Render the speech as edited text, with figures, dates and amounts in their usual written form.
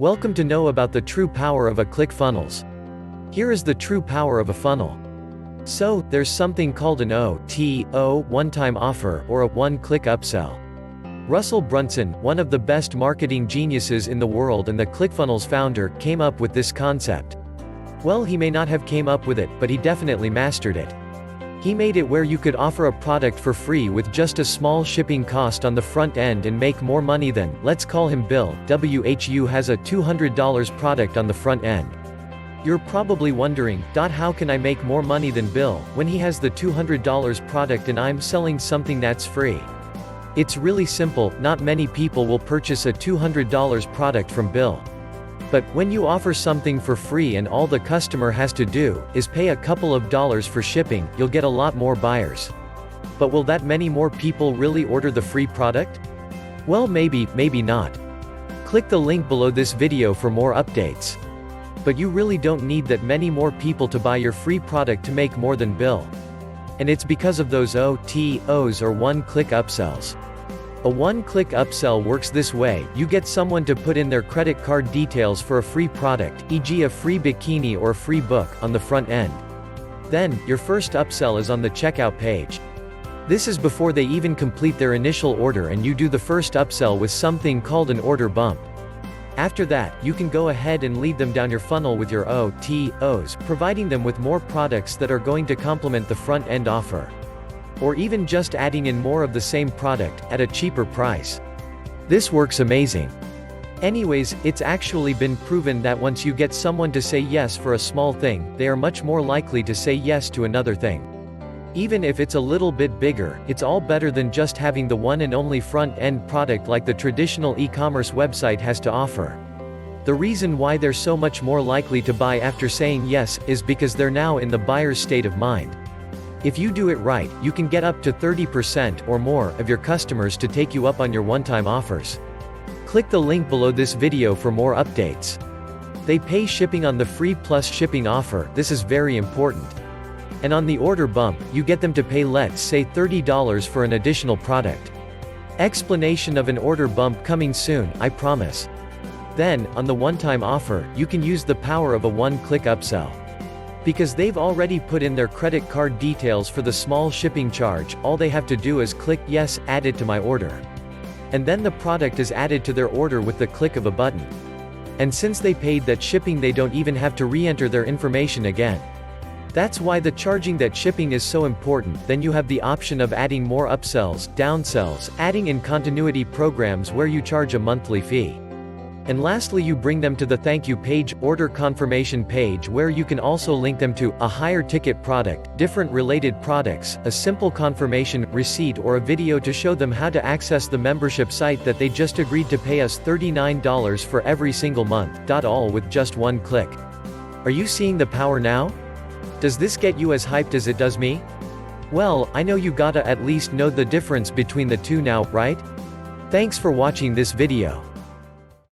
Welcome to know about the true power of a ClickFunnels. Here is the true power of a funnel. So, there's something called an o.t.o, one-time offer, or a one-click upsell. Russell Brunson, one of the best marketing geniuses in the world and the ClickFunnels founder, came up with this concept. Well, he may not have came up with it, but he definitely mastered it. He made it where you could offer a product for free with just a small shipping cost on the front end and make more money than, let's call him Bill, who has a $200 product on the front end. You're probably wondering, how can I make more money than Bill, when he has the $200 product and I'm selling something that's free? It's really simple, not many people will purchase a $200 product from Bill. But, when you offer something for free and all the customer has to do, is pay a couple of dollars for shipping, you'll get a lot more buyers. But will that many more people really order the free product? Well, maybe not. Click the link below this video for more updates. But you really don't need that many more people to buy your free product to make more than Bill. And it's because of those o.t.os, or one-click upsells. A one-click upsell works this way: you get someone to put in their credit card details for a free product, e.g. a free bikini or a free book, on the front end. Then, your first upsell is on the checkout page. This is before they even complete their initial order, and you do the first upsell with something called an order bump. After that, you can go ahead and lead them down your funnel with your o.t.os, providing them with more products that are going to complement the front-end offer. Or even just adding in more of the same product, at a cheaper price. This works amazing. Anyways, it's actually been proven that once you get someone to say yes for a small thing, they are much more likely to say yes to another thing. Even if it's a little bit bigger, it's all better than just having the one and only front-end product like the traditional e-commerce website has to offer. The reason why they're so much more likely to buy after saying yes, is because they're now in the buyer's state of mind. If you do it right, you can get up to 30% or more of your customers to take you up on your one-time offers. Click the link below this video for more updates. They pay shipping on the free plus shipping offer, this is very important. And on the order bump, you get them to pay, let's say, $30 for an additional product. Explanation of an order bump coming soon, I promise. Then, on the one-time offer, you can use the power of a one-click upsell. Because they've already put in their credit card details for the small shipping charge, all they have to do is click yes, add it to my order. And then the product is added to their order with the click of a button. And since they paid that shipping, they don't even have to re-enter their information again. That's why the charging that shipping is so important. Then you have the option of adding more upsells, downsells, adding in continuity programs where you charge a monthly fee. And lastly, you bring them to the thank you page, order confirmation page, where you can also link them to a higher ticket product, different related products, a simple confirmation receipt, or a video to show them how to access the membership site that they just agreed to pay us $39 for every single month, all with just one click. Are you seeing the power now? Does this get you as hyped as it does me? Well, I know you gotta at least know the difference between the two now, right? Thanks for watching this video.